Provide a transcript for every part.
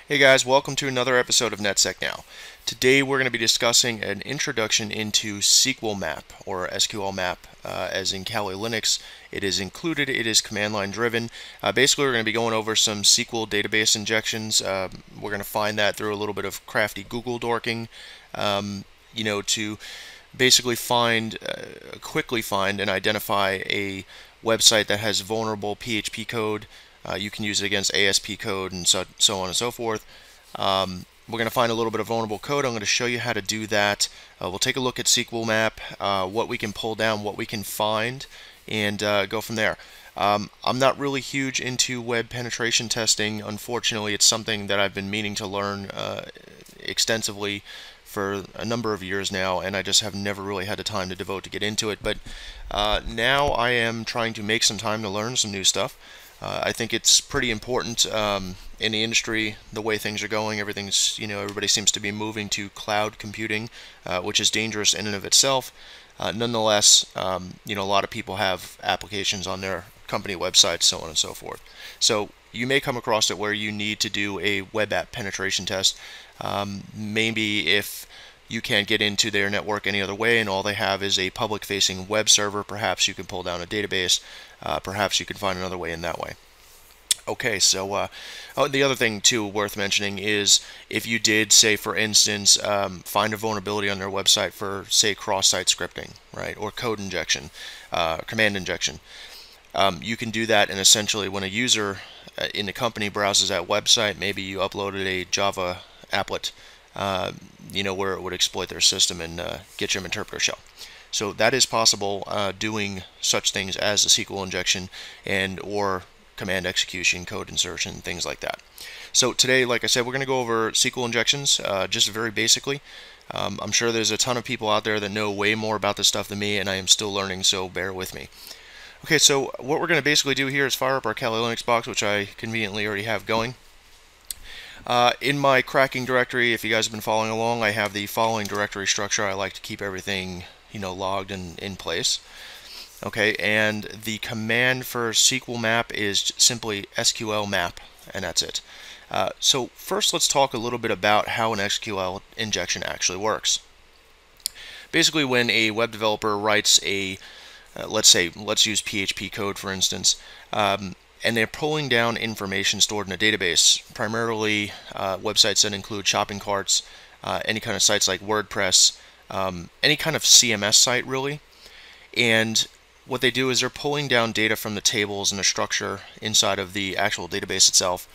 Hey guys, welcome to another episode of NetSec Now. Today we're going to be discussing an introduction into Sqlmap, or SQLmap, as in Kali Linux. It is included, it is command line driven. Basically we're going to be going over some SQL database injections. We're going to find that through a little bit of crafty Google dorking, to basically quickly find and identify a website that has vulnerable PHP code. You can use it against ASP code and so on and so forth. We're going to find a little bit of vulnerable code. I'm going to show you how to do that. We'll take a look at Sqlmap, what we can pull down, what we can find, and go from there. I'm not really huge into web penetration testing. Unfortunately, it's something that I've been meaning to learn extensively for a number of years now, and I just have never really had the time to devote to get into it. But now I am trying to make some time to learn some new stuff. I think it's pretty important in the industry, the way things are going. Everybody seems to be moving to cloud computing, which is dangerous in and of itself. Nonetheless, a lot of people have applications on their company websites, so on and so forth. So you may come across it where you need to do a web app penetration test. Maybe if you can't get into their network any other way and all they have is a public-facing web server, perhaps you can pull down a database. Perhaps you can find another way in that way. Okay, so the other thing too worth mentioning is if you did, say for instance, find a vulnerability on their website for, say, cross-site scripting, right, or code injection, command injection. You can do that, and essentially when a user in the company browses that website, maybe you uploaded a Java applet, where it would exploit their system and get your interpreter shell. So that is possible, doing such things as a SQL injection or command execution, code insertion, things like that. So today, like I said, we're going to go over SQL injections just very basically. I'm sure there's a ton of people out there that know way more about this stuff than me, and I am still learning, so bear with me. Okay, so what we're going to basically do here is fire up our Kali Linux box, which I conveniently already have going. In my cracking directory, if you guys have been following along, I have the following directory structure. I like to keep everything logged and in place. Okay, and the command for Sqlmap is simply Sqlmap, and that's it. So first let's talk a little bit about how an SQL injection actually works. Basically, when a web developer writes a, let's use PHP code for instance, and they're pulling down information stored in a database, primarily websites that include shopping carts, any kind of sites like WordPress, any kind of CMS site really. And what they do is they're pulling down data from the tables and the structure inside of the actual database itself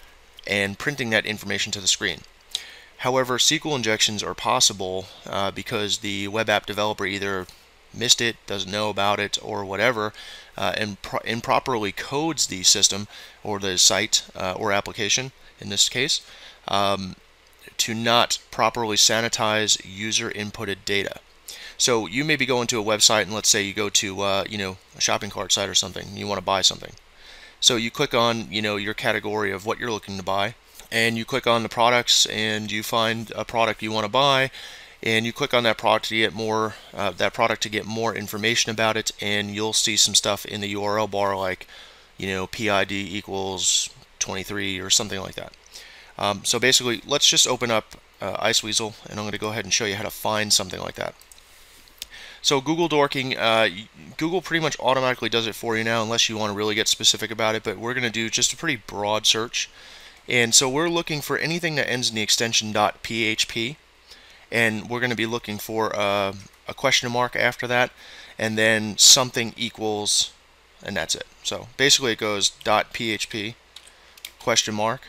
and printing that information to the screen. However, SQL injections are possible because the web app developer either missed it, doesn't know about it, or whatever, and improperly codes the system or the site or application in this case to not properly sanitize user inputted data. So you may be going to a website, and let's say you go to a shopping cart site or something, and you want to buy something. So you click on your category of what you're looking to buy, and you click on the products, and you find a product you want to buy, and you click on that product to get more more information about it, and you'll see some stuff in the URL bar like PID equals 23 or something like that. So basically, let's just open up Iceweasel, and I'm going to go ahead and show you how to find something like that. So Google dorking, Google pretty much automatically does it for you now unless you want to really get specific about it, but we're going to do just a pretty broad search. And so we're looking for anything that ends in the extension .php, and we're going to be looking for a question mark after that, and then something equals, and that's it. So basically it goes .php, question mark,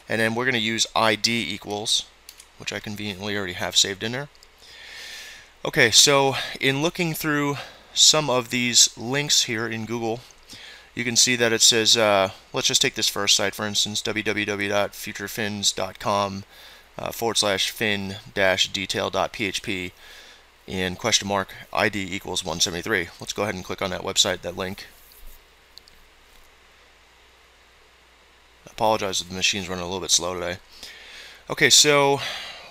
and then we're going to use ID equals, which I conveniently already have saved in there. Okay, so in looking through some of these links here in Google, you can see that it says, let's just take this first site for instance, www.futurefins.com /fin-detail.php and question mark ID equals 173. Let's go ahead and click on that website, that link. I apologize if the machine's running a little bit slow today. Okay, so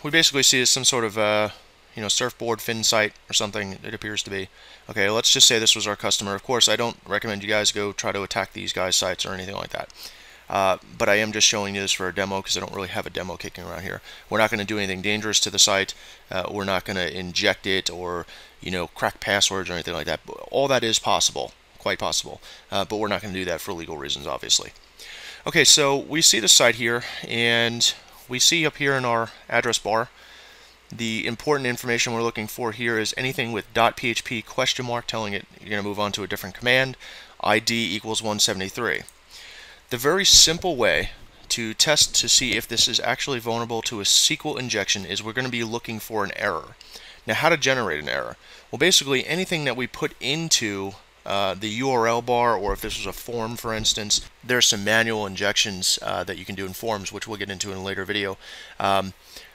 we basically see some sort of surfboard fin site or something it appears to be. Okay, let's just say this was our customer. Of course, I don't recommend you guys go try to attack these guys' sites or anything like that. but I am just showing you this for a demo because I don't really have a demo kicking around here. We're not going to do anything dangerous to the site. We're not going to inject it or crack passwords or anything like that. All that is possible, quite possible, but we're not going to do that for legal reasons, obviously. Okay, so we see the site here, and we see up here in our address bar the important information we're looking for here is anything with .php question mark telling it you're going to move on to a different command, ID equals 173. The very simple way to test to see if this is actually vulnerable to a SQL injection is we're going to be looking for an error. Now, how to generate an error? Well, basically anything that we put into the URL bar, or if this was a form, for instance, there's some manual injections that you can do in forms, which we'll get into in a later video.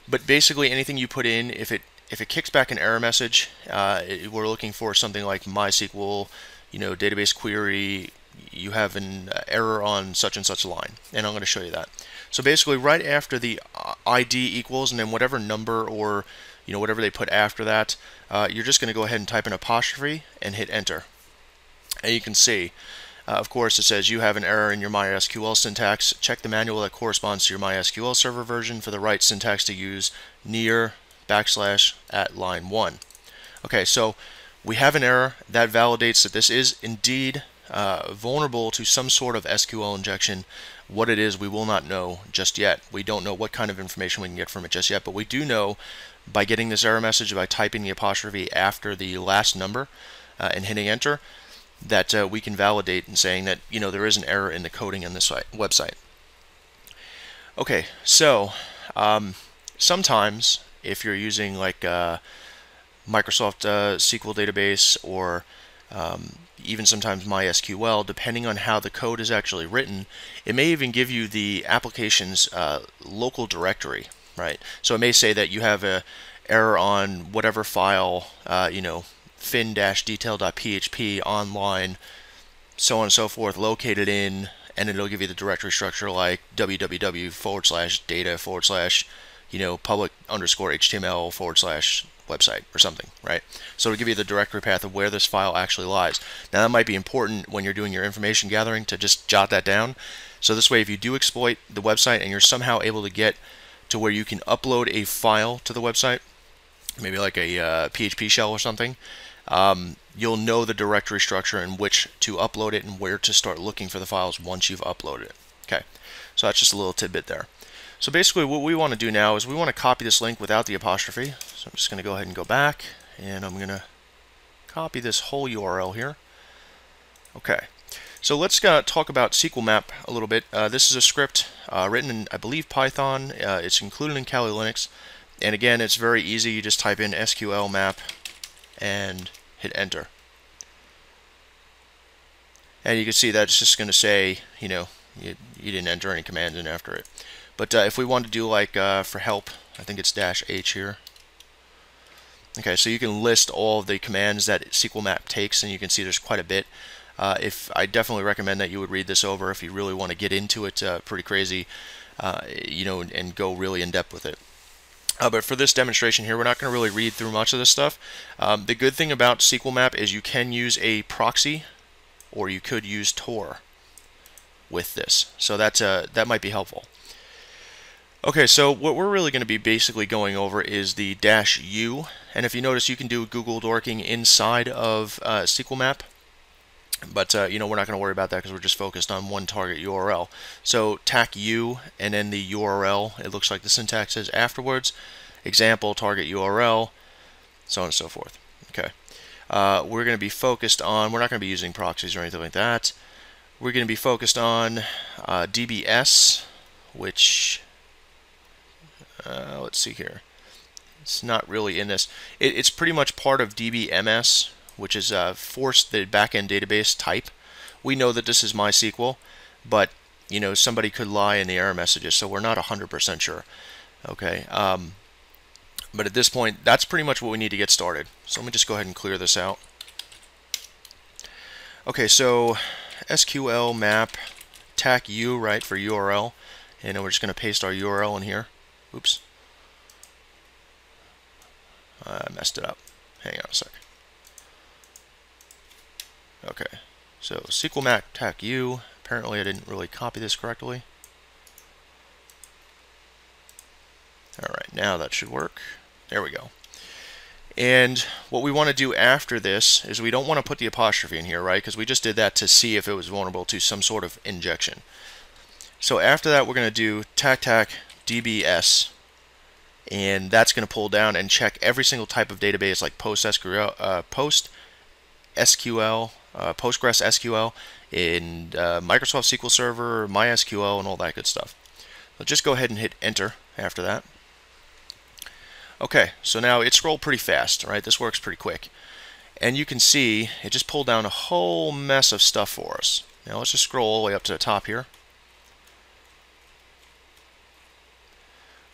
But basically anything you put in, if it kicks back an error message, we're looking for something like MySQL, database query, you have an error on such and such line, and I'm going to show you that. So basically right after the ID equals and then whatever number or whatever they put after that, you're just going to go ahead and type an apostrophe and hit enter. And you can see, of course, it says you have an error in your MySQL syntax. Check the manual that corresponds to your MySQL server version for the right syntax to use near / at line 1. Okay, so we have an error that validates that this is indeed vulnerable to some sort of SQL injection. What it is, we will not know just yet. We don't know what kind of information we can get from it just yet, but we do know by getting this error message, by typing the apostrophe after the last number and hitting enter, that we can validate and saying that there is an error in the coding on this website. Okay, so sometimes if you're using like Microsoft SQL database or even sometimes MySQL, depending on how the code is actually written, it may even give you the application's local directory, right? So it may say that you have a error on whatever file, fin-detail.php online, so on and so forth, located in, and it'll give you the directory structure like www/data/ public_HTML/ website or something, right? So it'll give you the directory path of where this file actually lies. Now that might be important when you're doing your information gathering to just jot that down. So this way, if you do exploit the website and you're somehow able to get to where you can upload a file to the website, maybe like a PHP shell or something, you'll know the directory structure in which to upload it and where to start looking for the files once you've uploaded it. Okay, so that's just a little tidbit there. So basically what we want to do now is we want to copy this link without the apostrophe. So I'm just going to go ahead and go back, and I'm going to copy this whole URL here. Okay, so let's talk about Sqlmap a little bit. This is a script written in, I believe, Python. It's included in Kali Linux. And again, it's very easy. You just type in Sqlmap and hit enter. And you can see that it's just going to say, you didn't enter any commands in after it. But if we want to do like for help, I think it's -H here. Okay, so you can list all of the commands that Sqlmap takes, and you can see there's quite a bit. I definitely recommend that you would read this over if you really want to get into it pretty crazy, and go really in depth with it. But for this demonstration here, we're not going to really read through much of this stuff. The good thing about Sqlmap is you can use a proxy, or you could use Tor with this. So that might be helpful. Okay, so what we're really going to be basically going over is the -U, and if you notice, you can do Google dorking inside of Sqlmap, but we're not going to worry about that because we're just focused on one target URL. So -U and then the URL, it looks like the syntax is afterwards, example target URL, so on and so forth. Okay, we're going to be focused on, we're not going to be using proxies or anything like that. We're going to be focused on DBS, which let's see here. It's not really in this. It's pretty much part of DBMS, which is force the backend database type. We know that this is MySQL, but somebody could lie in the error messages, so we're not 100% sure. Okay, but at this point, that's pretty much what we need to get started. So let me just go ahead and clear this out. Okay, so Sqlmap -U, right, for URL, and we're just going to paste our URL in here. Oops. I messed it up. Hang on a sec. Okay. So Sqlmap -U, Apparently I didn't really copy this correctly. Alright, now that should work. There we go. And what we want to do after this is we don't want to put the apostrophe in here, right? Because we just did that to see if it was vulnerable to some sort of injection. So after that, we're going to do tac dbs, and that's going to pull down and check every single type of database like PostgreSQL, Postgres SQL, in Microsoft SQL Server, MySQL, and all that good stuff. So just go ahead and hit enter after that. Okay, so now it scrolled pretty fast, right? This works pretty quick. And you can see it just pulled down a whole mess of stuff for us. Now let's just scroll all the way up to the top here.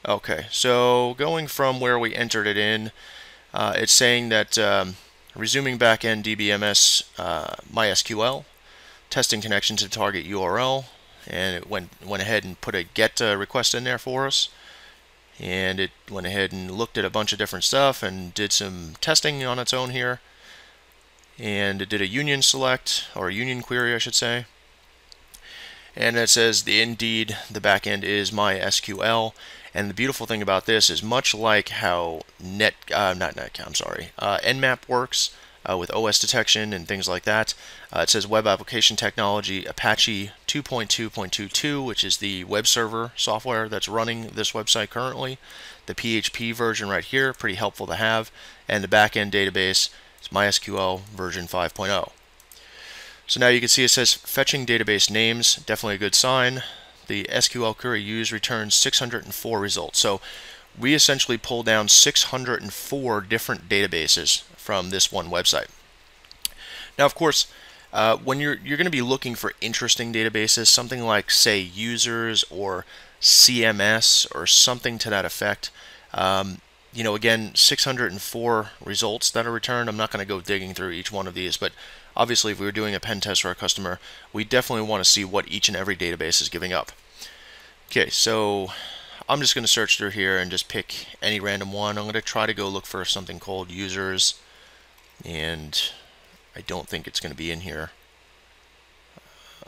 Okay, so going from where we entered it in, it's saying that resuming backend DBMS MySQL, testing connection to the target URL, and it went ahead and put a GET request in there for us. And it went ahead and looked at a bunch of different stuff and did some testing on its own here. And it did a union select, or a union query I should say. And it says indeed the backend is MySQL. And the beautiful thing about this is much like how Nmap works with OS detection and things like that. It says web application technology Apache 2.2.22, which is the web server software that's running this website currently. The PHP version right here, pretty helpful to have. And the backend database is MySQL version 5.0. So now you can see it says fetching database names, definitely a good sign. The SQL query used returns 604 results. So we essentially pulled down 604 different databases from this one website. Now, of course, when you're going to be looking for interesting databases, something like, say, users or CMS or something to that effect, you know, again, 604 results that are returned. I'm not going to go digging through each one of these, but obviously if we were doing a pen test for our customer, we definitely want to see what each and every database is giving up. Okay, so I'm just going to search through here and just pick any random one. I'm going to try to go look for something called users, and I don't think it's going to be in here.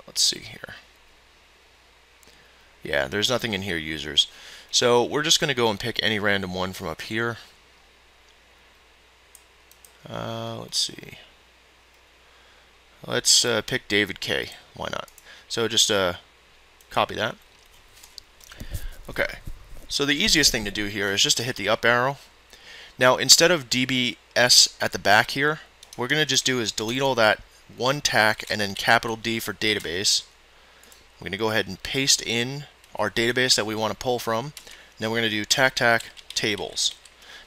Let's see here. Yeah, there's nothing in here, users. So we're just going to go and pick any random one from up here. Let's see. Let's pick David K. Why not? So just copy that. Okay. So the easiest thing to do here is just to hit the up arrow. Now instead of DBS at the back here, we're going to just do is delete all that one tac and then capital D for database. We're going to go ahead and paste in our database that we want to pull from. Then we're going to do tac tables.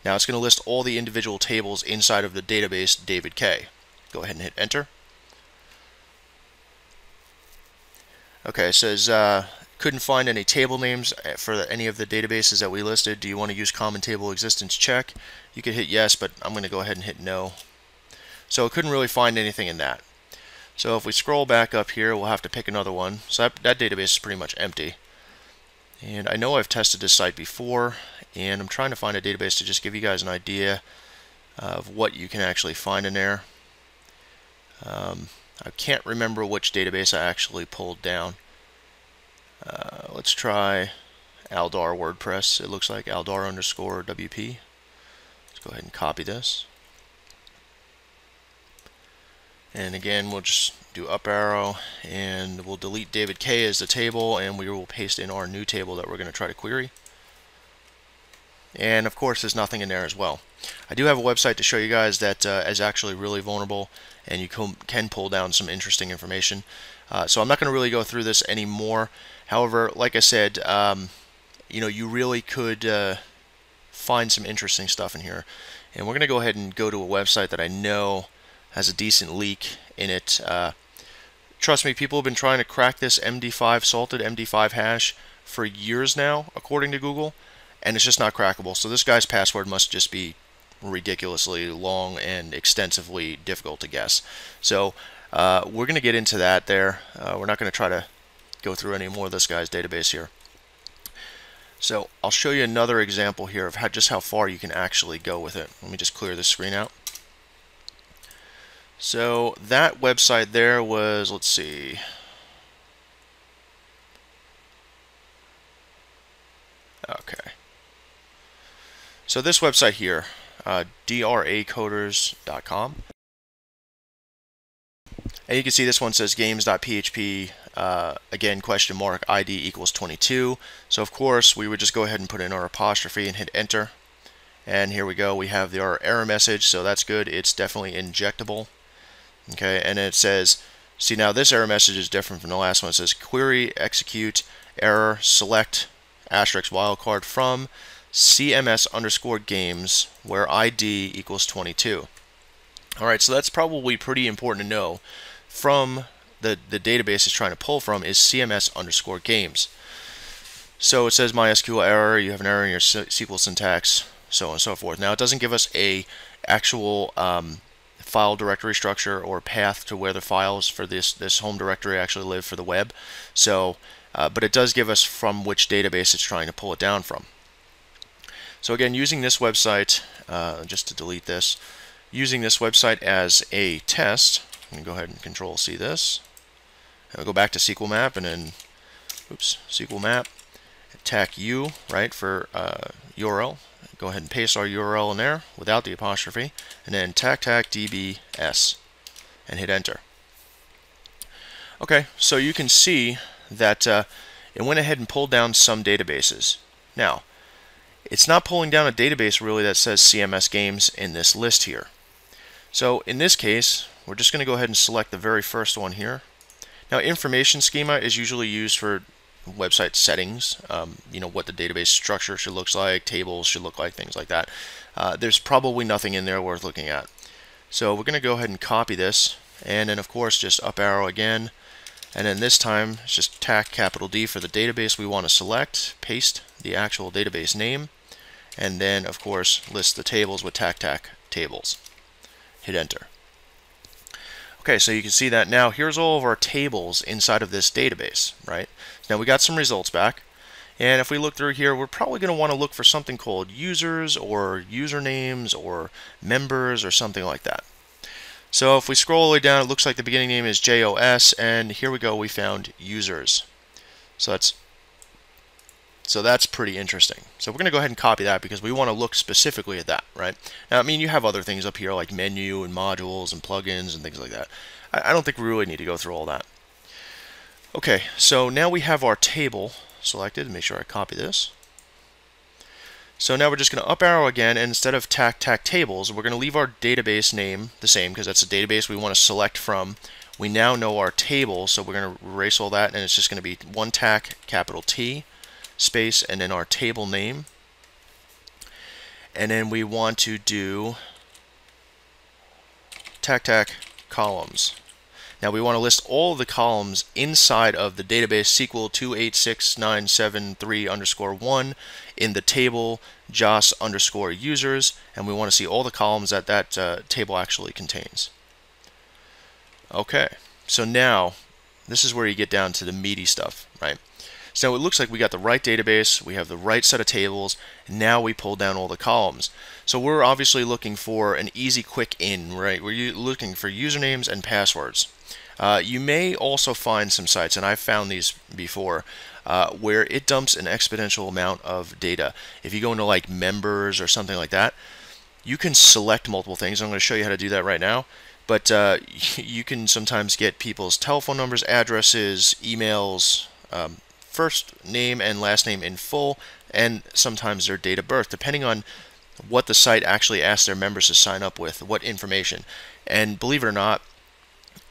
Now it's going to list all the individual tables inside of the database David K. Go ahead and hit enter. Okay, it says couldn't find any table names for any of the databases that we listed. Do you want to use common table existence check? You could hit yes, but I'm going to go ahead and hit no. So it couldn't really find anything in that. So if we scroll back up here, we'll have to pick another one. So that database is pretty much empty. And I know I've tested this site before, and I'm trying to find a database to just give you guys an idea of what you can actually find in there. I can't remember which database I actually pulled down. Let's try Aldar WordPress. It looks like Aldar_WP. Let's go ahead and copy this. And again, we'll just do up arrow, and we'll delete David K as the table, and we will paste in our new table that we're going to try to query. And of course, there's nothing in there as well. I do have a website to show you guys that is actually really vulnerable, and you can pull down some interesting information. So I'm not going to really go through this anymore. However, like I said, you know, you really could find some interesting stuff in here. And we're going to go ahead and go to a website that I know has a decent leak in it. Trust me, people have been trying to crack this MD5 salted MD5 hash for years now, according to Google, and it's just not crackable. So this guy's password must just be ridiculously long and extensively difficult to guess. So we're going to get into that there. We're not going to try to go through any more of this guy's database here. So I'll show you another example here of just how far you can actually go with it. Let me just clear this screen out. So that website there was, let's see, Okay. So this website here, dracoders.com. And you can see this one says games.php, again, question mark, ID equals 22. So of course, we would just go ahead and put in our apostrophe and hit enter. And here we go, we have our error message, so that's good. It's definitely injectable. Okay, and it says, see now this error message is different from the last one. It says query execute error select asterisk wildcard from CMS_games where ID equals 22. Alright, so that's probably pretty important to know. From the database is trying to pull from is CMS_games. So it says MySQL error, you have an error in your SQL syntax, so on and so forth. Now it doesn't give us a actual file directory structure or path to where the files for this home directory actually live for the web. So, but it does give us from which database it's trying to pull it down from. So again, using this website, just to delete this, using this website as a test, I'm going to go ahead and Control-C this. And we'll go back to Sqlmap and then, oops, Sqlmap, tac U, right, for URL. Go ahead and paste our URL in there without the apostrophe, and then tac dbs, and hit enter. Okay, so you can see that it went ahead and pulled down some databases. Now, it's not pulling down a database really that says CMS Games in this list here. So in this case, we're just going to go ahead and select the very first one here. Now, information schema is usually used for website settings, you know, what the database structure should look like, tables should look like, things like that. There's probably nothing in there worth looking at. So we're going to go ahead and copy this, and then of course just up arrow again, and then this time it's just tac D for the database we want to select, paste the actual database name, and then of course list the tables with tac tables. Hit enter. Okay, so you can see that now here's all of our tables inside of this database, right? Now we got some results back, and if we look through here, we're probably going to want to look for something called users or usernames or members or something like that. So if we scroll all the way down, it looks like the beginning name is JOS, and here we go, we found users. So that's pretty interesting. So we're going to go ahead and copy that because we want to look specifically at that, right? Now, I mean, you have other things up here like menu and modules and plugins and things like that. I don't think we really need to go through all that. Okay, so now we have our table selected. Make sure I copy this. So now we're just going to up arrow again, and instead of tac tables, we're going to leave our database name the same because that's the database we want to select from. We now know our table, so we're going to erase all that, and it's just going to be one tac T space and then our table name, and then we want to do tac columns. Now we want to list all of the columns inside of the database SQL 2869773_1 in the table JOS_users, and we want to see all the columns that that table actually contains. Okay, so now this is where you get down to the meaty stuff, right? So it looks like we got the right database, we have the right set of tables, and now we pull down all the columns. So we're obviously looking for an easy, quick in, right? We're looking for usernames and passwords. You may also find some sites, and I've found these before, where it dumps an exponential amount of data. If you go into like members or something like that, you can select multiple things. I'm going to show you how to do that right now. But you can sometimes get people's telephone numbers, addresses, emails, first name and last name in full, and sometimes their date of birth, depending on what the site actually asks their members to sign up with, what information. And believe it or not,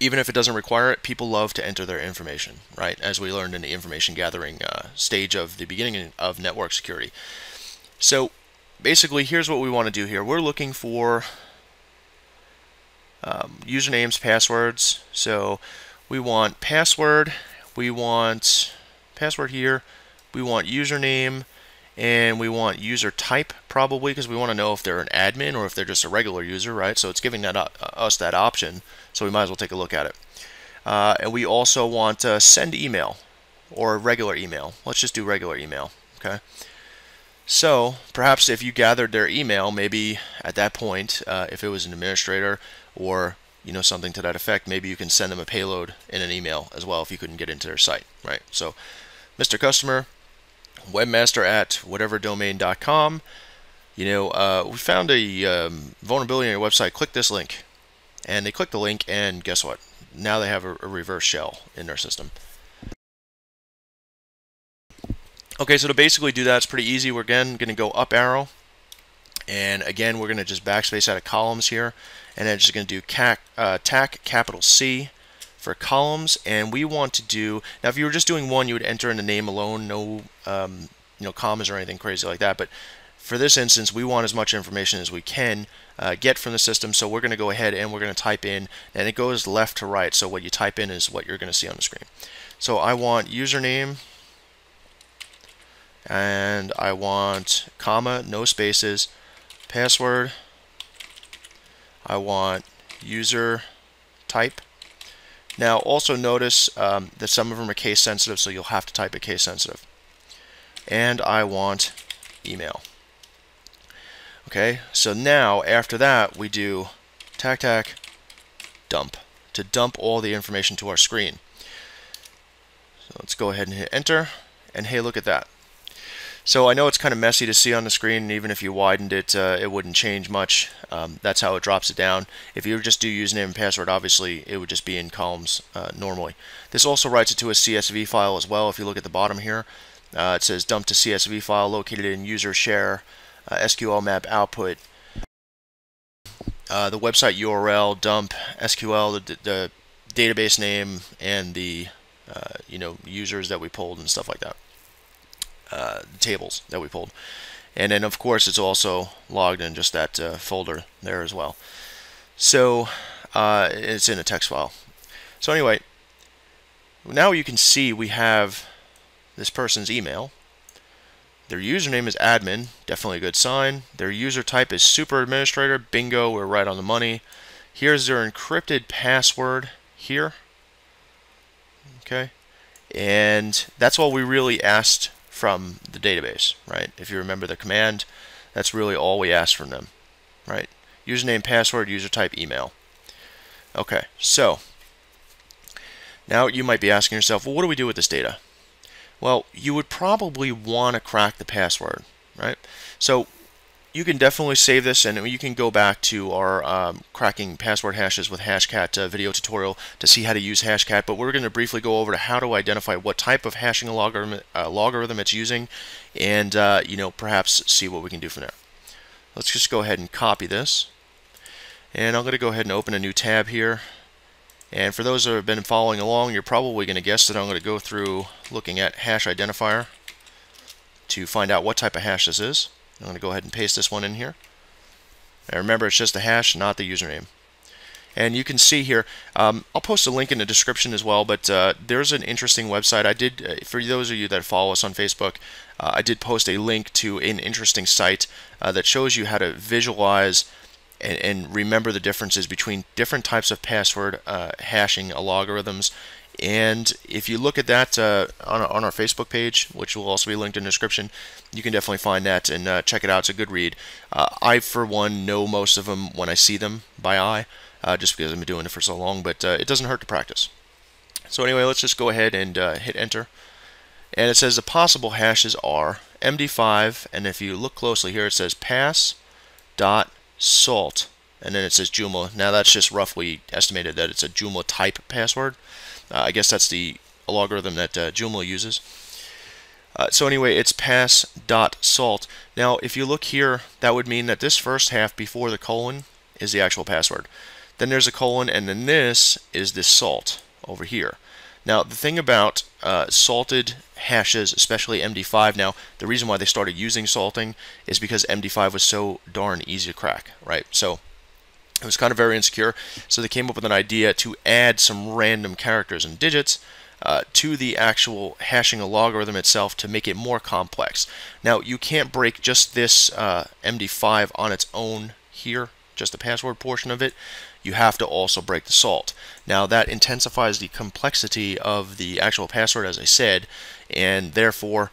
even if it doesn't require it, people love to enter their information, right? As we learned in the information gathering stage of the beginning of network security. So basically, here's what we want to do here. We're looking for usernames, passwords. So we want password, we want password here, we want username, and we want user type probably because we want to know if they're an admin or if they're just a regular user, right? So it's giving that us that option, so we might as well take a look at it. And we also want send email or regular email. Let's just do regular email, okay? So perhaps if you gathered their email, maybe at that point, if it was an administrator or something to that effect, maybe you can send them a payload in an email as well if you couldn't get into their site, right? So Mr. Customer, webmaster@whateverdomain.com. We found a vulnerability on your website. Click this link. And they click the link, and guess what? Now they have a reverse shell in their system. Okay, so to basically do that, it's pretty easy. We're again going to go up arrow. And again, we're going to just backspace out of columns here. And then just going to do tac capital C for columns. And we want to do, now if you were just doing one, you would enter in the name alone, no commas or anything crazy like that. But for this instance, we want as much information as we can get from the system. So we're going to go ahead and we're going to type in, and it goes left to right. So what you type in is what you're going to see on the screen. So I want username, and I want comma, no spaces, password. I want user type. Now also notice that some of them are case sensitive, so you'll have to type it case sensitive. And I want email. Okay, so now after that we do tac dump to dump all the information to our screen. So let's go ahead and hit enter, and hey, look at that. So I know it's kind of messy to see on the screen, and even if you widened it, it wouldn't change much. That's how it drops it down. If you just do username and password, obviously it would just be in columns normally. This also writes it to a CSV file as well. If you look at the bottom here, it says dump to CSV file located in user share, Sqlmap output, the website URL, dump, SQL, the database name, and the users that we pulled and stuff like that. The tables that we pulled, and then of course it's also logged in just that folder there as well. So it's in a text file. So anyway, now you can see we have this person's email. Their username is admin, definitely a good sign. Their user type is super administrator, bingo, we're right on the money. Here's their encrypted password here. Okay, and that's all we really asked from the database, right? If you remember the command, that's really all we asked from them, right? Username, password, user type, email. Okay, so now you might be asking yourself, well, what do we do with this data? Well, you would probably want to crack the password, right? So you can definitely save this, and you can go back to our cracking password hashes with Hashcat video tutorial to see how to use Hashcat, but we're going to briefly go over to how to identify what type of hashing logarithm it's using, and perhaps see what we can do from there. Let's just go ahead and copy this, and I'm going to go ahead and open a new tab here. And for those that have been following along, you're probably going to guess that I'm going to go through looking at hash identifier to find out what type of hash this is. I'm going to go ahead and paste this one in here. And remember, it's just a hash, not the username. And you can see here, I'll post a link in the description as well, but there's an interesting website. I did, for those of you that follow us on Facebook, I did post a link to an interesting site that shows you how to visualize and remember the differences between different types of password hashing algorithms. And if you look at that on our Facebook page, which will also be linked in the description, you can definitely find that and check it out. It's a good read. I, for one, know most of them when I see them by eye, just because I've been doing it for so long, but it doesn't hurt to practice. So anyway, let's just go ahead and hit enter. And it says the possible hashes are MD5, and if you look closely here, it says pass.salt, and then it says Joomla. Now that's just roughly estimated that it's a Joomla type password. I guess that's the algorithm that Joomla uses. So anyway, it's pass.salt. Now if you look here, that would mean that this first half before the colon is the actual password. Then there's a colon, and then this is this salt over here. Now the thing about salted hashes, especially MD5, now the reason why they started using salting is because MD5 was so darn easy to crack, right? So it was kind of very insecure, so they came up with an idea to add some random characters and digits to the actual hashing algorithm itself to make it more complex. Now you can't break just this MD5 on its own here, just the password portion of it. You have to also break the salt. Now that intensifies the complexity of the actual password, as I said, and therefore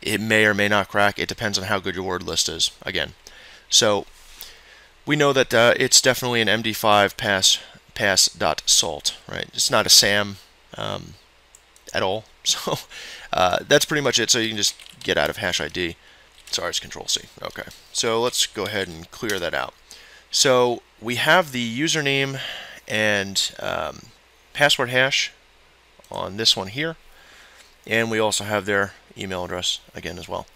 it may or may not crack. It depends on how good your word list is, again. So we know that it's definitely an MD5 pass.salt, right? It's not a SAM at all. So That's pretty much it. So you can just get out of hash ID. Sorry, it's Control C. Okay, so let's go ahead and clear that out. So we have the username and password hash on this one here, and we also have their email address again as well.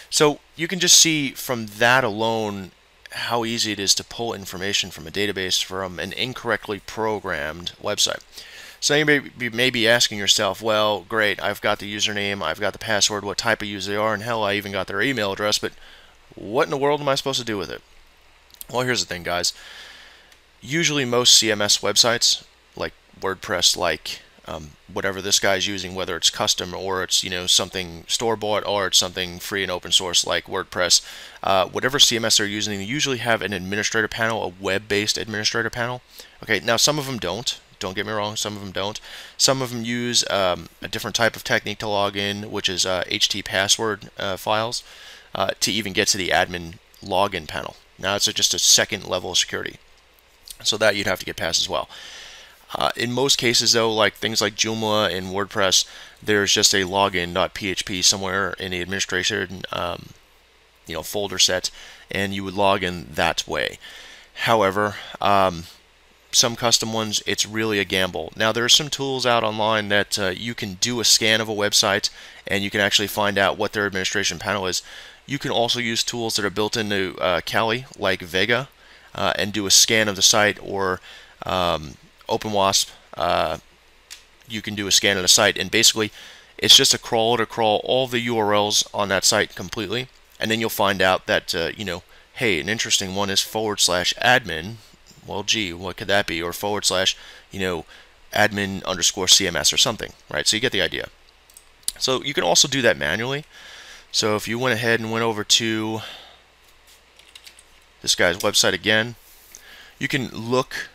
So you can just see from that alone how easy it is to pull information from a database from an incorrectly programmed website. So you may be asking yourself, well, great, I've got the username, I've got the password, what type of user they are, and hell, I even got their email address, but what in the world am I supposed to do with it? Well, here's the thing, guys. Usually most CMS websites, like WordPress, like whatever this guy's using, whether it's custom or it's something store-bought or it's something free and open source like WordPress, whatever CMS they're using, they usually have an administrator panel, a web-based administrator panel. Okay, now some of them don't. Don't get me wrong, some of them don't. Some of them use a different type of technique to log in, which is HT password files, to even get to the admin login panel. Now it's just a second level of security. So that you'd have to get past as well. In most cases, though, like things like Joomla and WordPress, there's just a login.php somewhere in the administration folder set, and you would log in that way. However, some custom ones, it's really a gamble. Now, there are some tools out online that you can do a scan of a website and you can actually find out what their administration panel is. You can also use tools that are built into Kali, like Vega, and do a scan of the site, or OpenWasp. You can do a scan of the site, and basically it's just a crawler to crawl all the URLs on that site completely, and then you'll find out that hey, an interesting one is /admin. Well, gee, what could that be? Or / admin _ CMS or something, right? So you get the idea. So you can also do that manually. So if you went ahead and went over to this guy's website again, you can look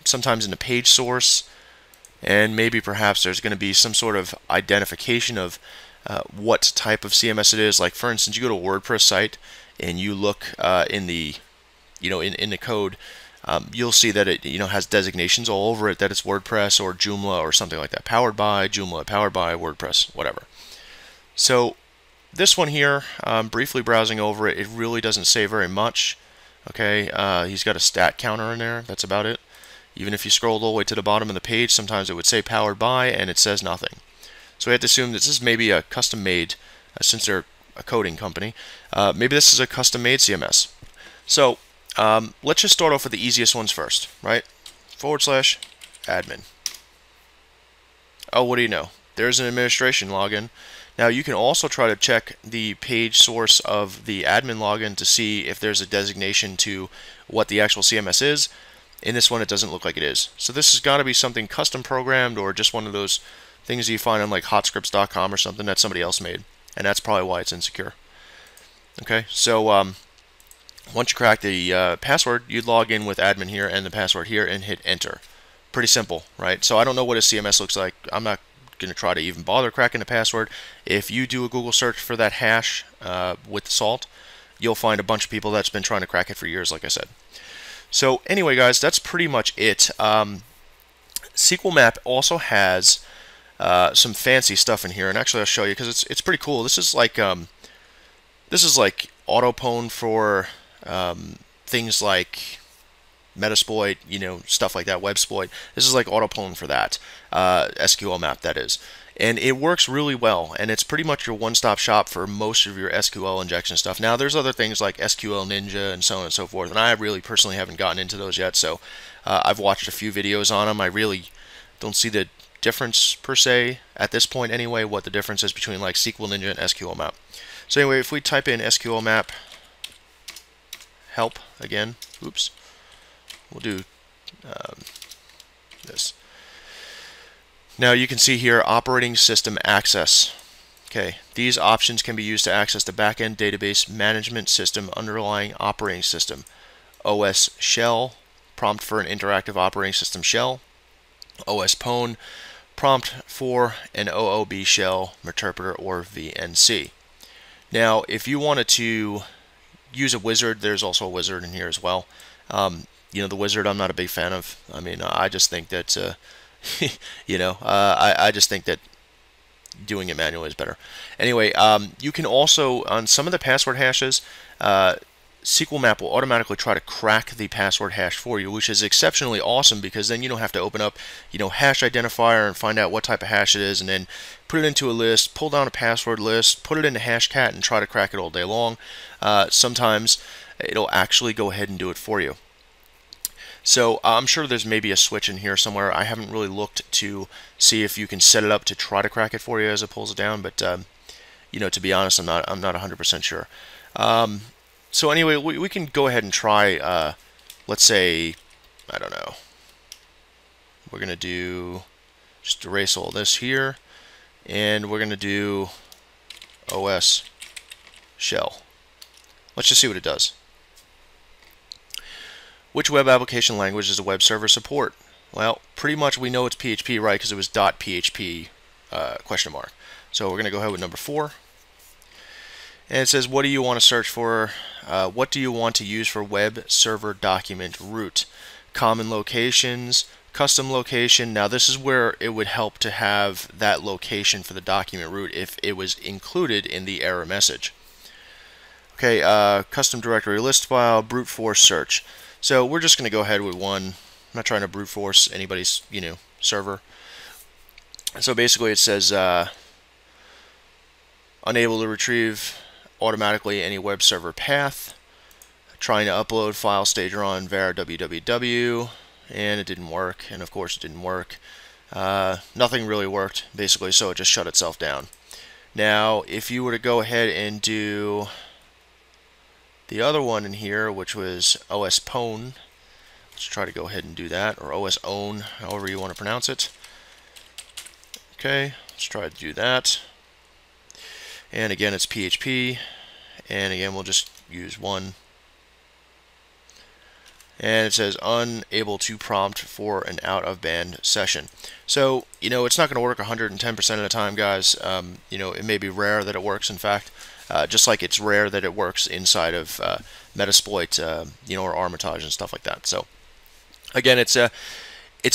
sometimes in the page source, and maybe perhaps there's going to be some sort of identification of what type of CMS it is. Like, for instance, you go to a WordPress site and you look in the in the code. You'll see that it has designations all over it that it's WordPress or Joomla or something like that. Powered by Joomla, powered by WordPress, whatever. So this one here, briefly browsing over it, it really doesn't say very much. Okay, he's got a stat counter in there. That's about it. Even if you scroll all the way to the bottom of the page, sometimes it would say powered by and it says nothing. So we have to assume that this is maybe a custom made, since they're a coding company, maybe this is a custom made CMS. So let's just start off with the easiest ones first, right? /admin. Oh, what do you know? There's an administration login. Now you can also try to check the page source of the admin login to see if there's a designation to what the actual CMS is. In this one, it doesn't look like it is. So this has got to be something custom programmed, or just one of those things you find on like hotscripts.com or something that somebody else made, and that's probably why it's insecure. Okay, so once you crack the password, you'd log in with admin here and the password here and hit enter. Pretty simple, right? So I don't know what a CMS looks like. I'm not going to try to even bother cracking the password. If you do a Google search for that hash with salt, you'll find a bunch of people that's been trying to crack it for years, like I said. So anyway, guys, that's pretty much it. Sqlmap also has some fancy stuff in here, and actually I'll show you because it's pretty cool. This is like autopwn for things like Metasploit, stuff like that, WebSploit. This is like autopwn for that, Sqlmap, that is. And it works really well, and it's pretty much your one-stop shop for most of your SQL injection stuff. Now, there's other things like SQL Ninja and so on and so forth, and I really personally haven't gotten into those yet, so I've watched a few videos on them. I really don't see the difference, per se, at this point anyway, what the difference is between like SQL Ninja and Sqlmap. So anyway, if we type in Sqlmap help again, oops, we'll do this. Now you can see here operating system access. Okay, these options can be used to access the backend database management system underlying operating system. OS shell, prompt for an interactive operating system shell. OS pwn, prompt for an OOB shell, interpreter, or VNC. Now, if you wanted to use a wizard, there's also a wizard in here as well. The wizard I'm not a big fan of. I mean, I just think that, I just think that doing it manually is better. Anyway, you can also, on some of the password hashes, Sqlmap will automatically try to crack the password hash for you, which is exceptionally awesome because then you don't have to open up, hash identifier and find out what type of hash it is, and then put it into a list, pull down a password list, put it into Hashcat, and try to crack it all day long. Sometimes it'll actually go ahead and do it for you. So I'm sure there's maybe a switch in here somewhere. I haven't really looked to see if you can set it up to try to crack it for you as it pulls it down, but to be honest, I'm not 100% sure. So anyway, we can go ahead and try, let's say, I don't know, we're going to just erase all this here, and we're going to do OS shell. Let's just see what it does. Which web application language does a web server support? Well, pretty much we know it's PHP, right, because it was .php question mark. So we're going to go ahead with number 4. And it says, what do you want to search for? What do you want to use for web server document root? Common locations, custom location. Now this is where it would help to have that location for the document root if it was included in the error message. Okay, custom directory list file, brute force search. So we're just going to go ahead with one. I'm not trying to brute force anybody's, server. So basically it says unable to retrieve automatically any web server path. Trying to upload file stage on var www, and it didn't work. And of course it didn't work. Nothing really worked basically, so it just shut itself down. Now if you were to go ahead and do the other one in here, which was OS pwn, let's try to go ahead and do that, or OS own, however you want to pronounce it. Okay, let's try to do that. And again, it's PHP, and again, we'll just use one. And it says unable to prompt for an out of band session. So, it's not going to work 110% of the time, guys. It may be rare that it works, in fact. Just like it's rare that it works inside of Metasploit, or Armitage and stuff like that. So, again, it's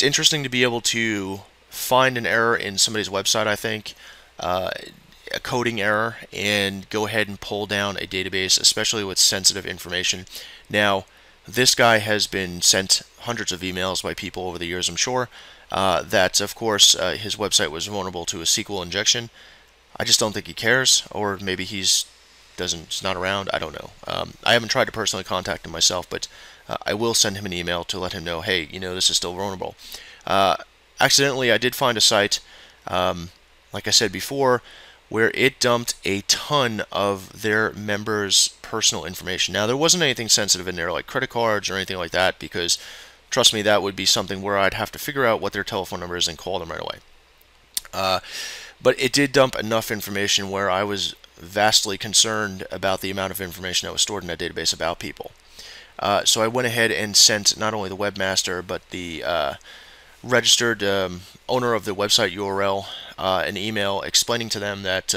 interesting to be able to find an error in somebody's website, I think, a coding error, and go ahead and pull down a database, especially with sensitive information. Now, this guy has been sent hundreds of emails by people over the years, I'm sure, that, of course, his website was vulnerable to a SQL injection. I just don't think he cares, or maybe he's not around. I don't know. I haven't tried to personally contact him myself, but I will send him an email to let him know, hey, this is still vulnerable. Accidentally, I did find a site, like I said before, where it dumped a ton of their members' personal information. Now, there wasn't anything sensitive in there, like credit cards or anything like that, because, trust me, that would be something where I'd have to figure out what their telephone number is and call them right away. But it did dump enough information where I was vastly concerned about the amount of information that was stored in that database about people. So I went ahead and sent not only the webmaster, but the registered owner of the website URL an email explaining to them that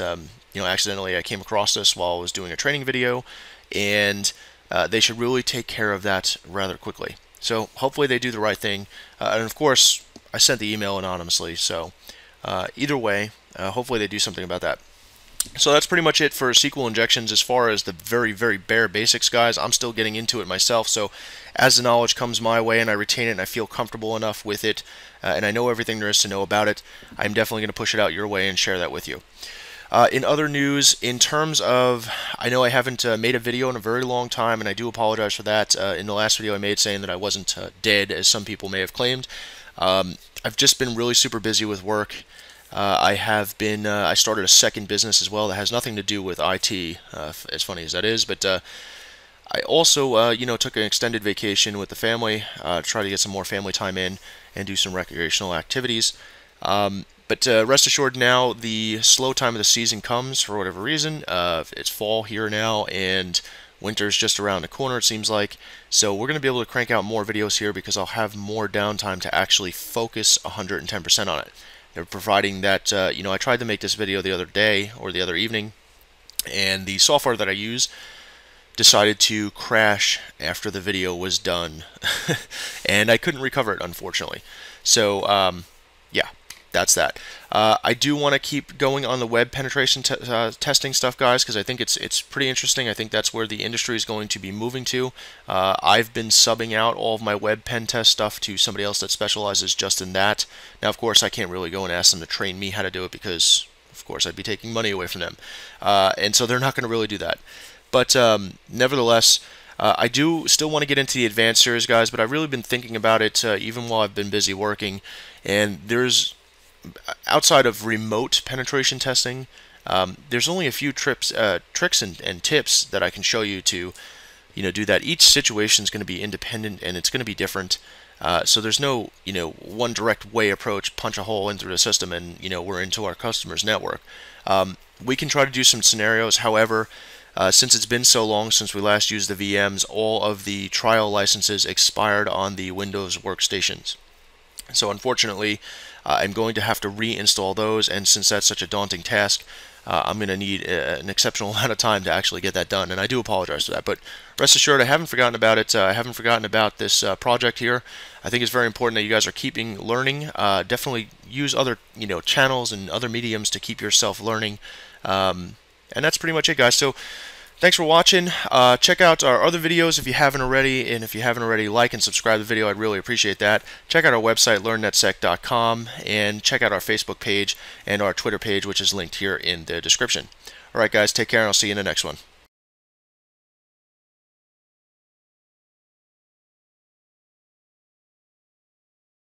accidentally I came across this while I was doing a training video, and they should really take care of that rather quickly. So hopefully they do the right thing, and of course I sent the email anonymously, so either way, hopefully they do something about that. So that's pretty much it for SQL injections as far as the very, very bare basics, guys. I'm still getting into it myself, so as the knowledge comes my way and I retain it and I feel comfortable enough with it, and I know everything there is to know about it, I'm definitely going to push it out your way and share that with you. In other news, in terms of, I know I haven't made a video in a very long time, and I do apologize for that. In the last video I made saying that I wasn't dead, as some people may have claimed. I've just been really super busy with work. I started a second business as well that has nothing to do with IT, as funny as that is, but I also, took an extended vacation with the family, try to get some more family time in and do some recreational activities. But rest assured now, the slow time of the season comes for whatever reason. It's fall here now, and winter's just around the corner, it seems like. So we're going to be able to crank out more videos here because I'll have more downtime to actually focus 110% on it. They're providing that, I tried to make this video the other day, or the other evening, and the software that I use decided to crash after the video was done, and I couldn't recover it, unfortunately. So, yeah. that's that. I do want to keep going on the web penetration testing stuff, guys, because I think it's pretty interesting. I think that's where the industry is going to be moving to. I've been subbing out all of my web pen test stuff to somebody else that specializes just in that. Now, of course, I can't really go and ask them to train me how to do it because, of course, I'd be taking money away from them. And so they're not going to really do that. But nevertheless, I do still want to get into the advanced series, guys, but I've really been thinking about it even while I've been busy working. And there's, outside of remote penetration testing, there's only a few tricks and tips that I can show you to, do that. Each situation is going to be independent and it's going to be different. So there's no, one direct way approach, punch a hole into the system and, we're into our customer's network. We can try to do some scenarios. However, since it's been so long since we last used the VMs, all of the trial licenses expired on the Windows workstations. So unfortunately, I'm going to have to reinstall those, and since that's such a daunting task, I'm going to need an exceptional amount of time to actually get that done, and I do apologize for that. But rest assured, I haven't forgotten about it. I haven't forgotten about this project here. I think it's very important that you guys are keeping learning. Definitely use other channels and other mediums to keep yourself learning. And that's pretty much it, guys. So thanks for watching. Check out our other videos if you haven't already, and if you haven't already, like and subscribe to the video. I'd really appreciate that. Check out our website, learnnetsec.com, and check out our Facebook page and our Twitter page, which is linked here in the description. Alright, guys, take care, and I'll see you in the next one.